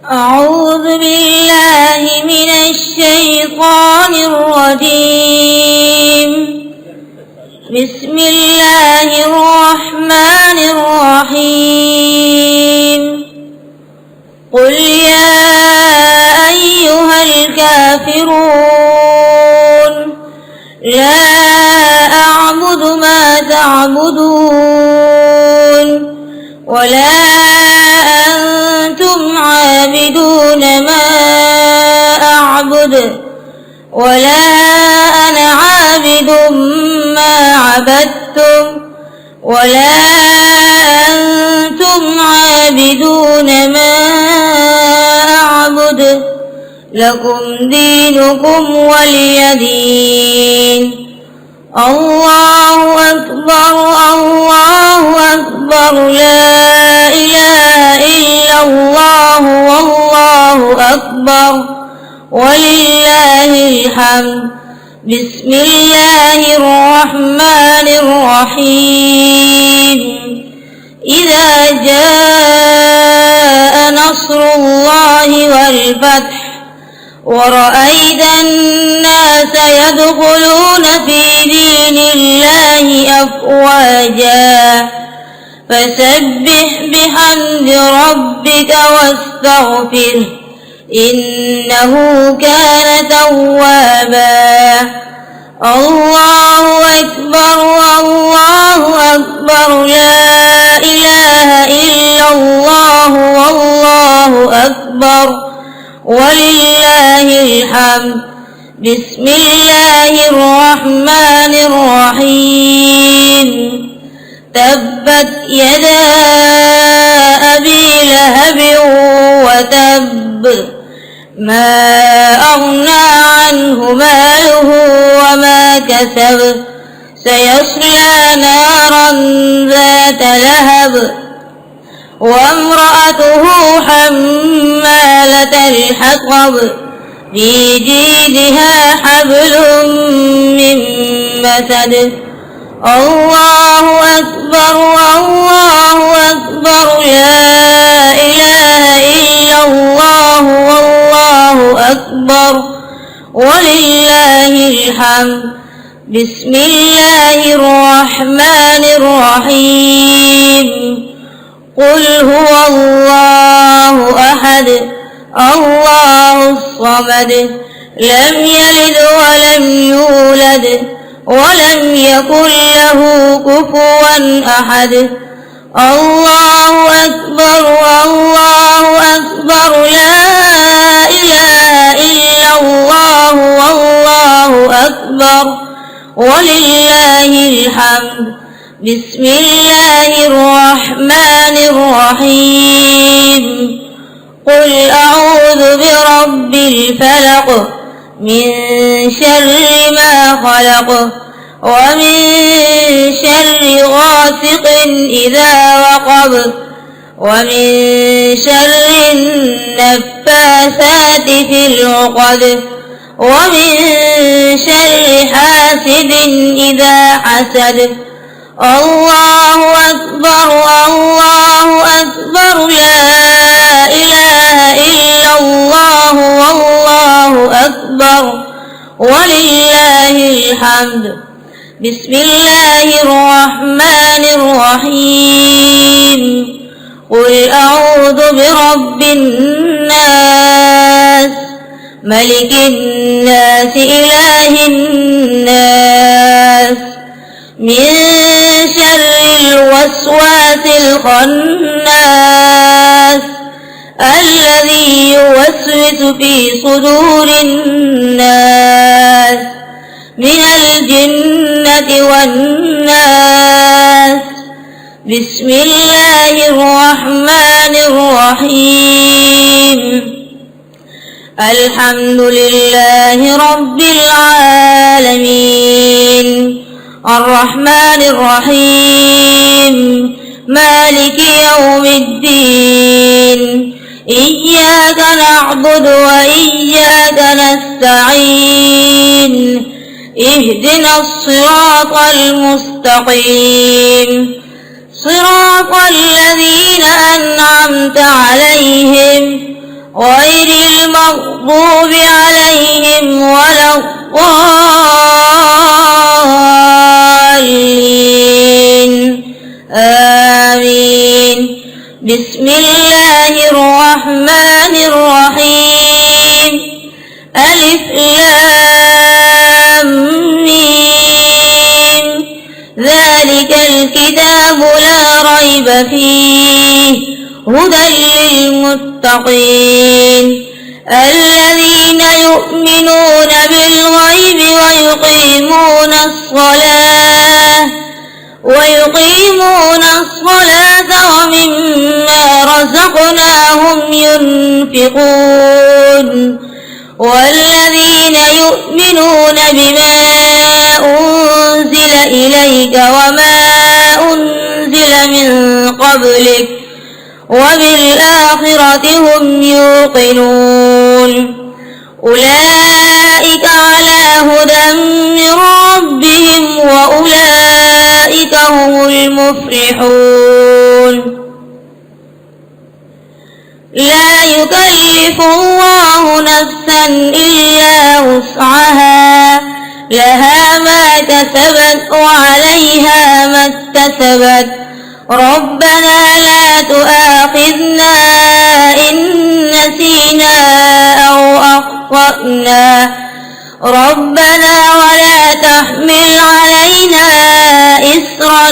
أعوذ بالله من الشيطان الرجيم. بسم الله الرحمن الرحيم. قل يا أيها الكافرون لا أعبد ما تعبدون ولا أنتم عابدون ما أعبد ولا أنا عابد ما عبدتم ولا أنتم عابدون ما أعبد لكم دينكم ولي دين. الله أكبر الله أكبر لا إله إلا الله والله أكبر ولله الحمد. بسم الله الرحمن الرحيم. إذا جاء نصر الله والفتح ورأيت الناس يدخلون في دين الله أفواجا فسبح بحمد ربك واستغفره إنه كان توابا. الله أكبر الله أكبر لا إله إلا الله والله أكبر ولله الحمد. بسم الله الرحمن الرحيم. تبت يدا أبي لهب وتب ما أغنى عنه ماله وما كسب سيصلى نارا ذات لهب وامرأته حمالة الحطب في جيدها حبل من مسد. الله أكبر الله أكبر لا إله إلا الله والله أكبر ولله الحمد. بسم الله الرحمن الرحيم. قل هو الله أحد الله الصمد لم يلد ولم يولد ولم يكن له كفوا أحد. الله أكبر الله أكبر لا إله إلا الله والله أكبر ولله الحمد. بسم الله الرحمن الرحيم. قل أعوذ برب الفلق من شر ما خلق ومن شر غاسق إذا وقب ومن شر النفاثات في العقد ومن شر حاسد إذا حسد. الله أكبر الله أكبر لا إله إلا الله والله أكبر ولله الحمد. بسم الله الرحمن الرحيم. قل أعوذ برب الناس ملك الناس إله الناس من شر الوسواس الخناس الذي يوسوس في صدور الناس من الجنة والناس. بسم الله الرحمن الرحيم. الحمد لله رب العالمين الرحمن الرحيم مالك يوم الدين إياك نعبد وإياك نستعين اهدنا الصراط المستقيم صراط الذين أنعمت عليهم غير المغضوب عليهم ولا الضالين آمين. بسم الله الرحمن الرحيم. ألف لام ميم. ذلك الكتاب لا ريب فيه هدى للمتقين الذين يؤمنون بالغيب ويقيمون الصلاة ومما رزقناهم ينفقون والذين يؤمنون بما أنزل إليك وما أنزل من قبلك وبالآخرة هم يوقنون أولئك على هدى من ربهم وأولئك هم المفلحون. لا يكلف الله نفسا إلا وسعها لها ما كسبت وعليها ما اكتسبت ربنا لا تؤاخذنا إن نسينا أو أخطأنا ربنا ولا تحمل علينا إصرا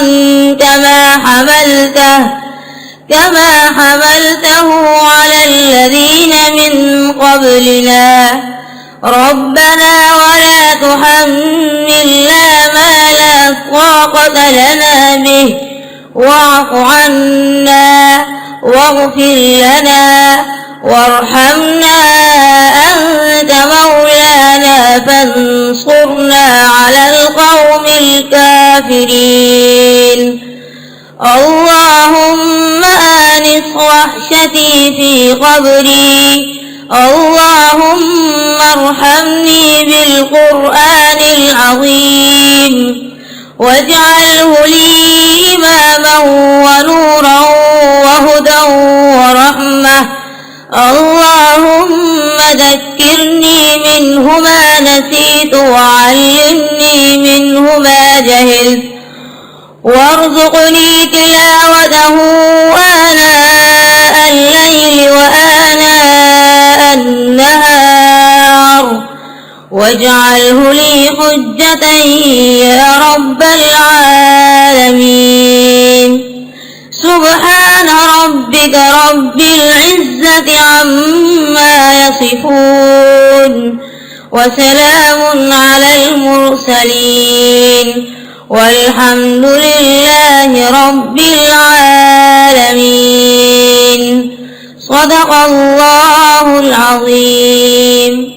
كما حملته على الذين من قبلنا ربنا ولا تحملنا ما لا طاقة لنا به واعف عنا واغفر لنا وارحمنا أنت مولانا فانصرنا على القوم الكافرين. اللهم آنس وحشتي في قبري اللهم ارحمني بالقرآن العظيم واجعله لي إماما ونورا وهدى ورحمة. اللهم ذكرني منه ما نسيت وعلمني منه ما جهلت وارزقني تلاوته آناء الليل وآناء النهار واجعله لي حجة يا رب العالمين. سبحان ربك رب العزة عما يصفون وسلام على المرسلين والحمد لله رب العالمين. صدق الله العظيم.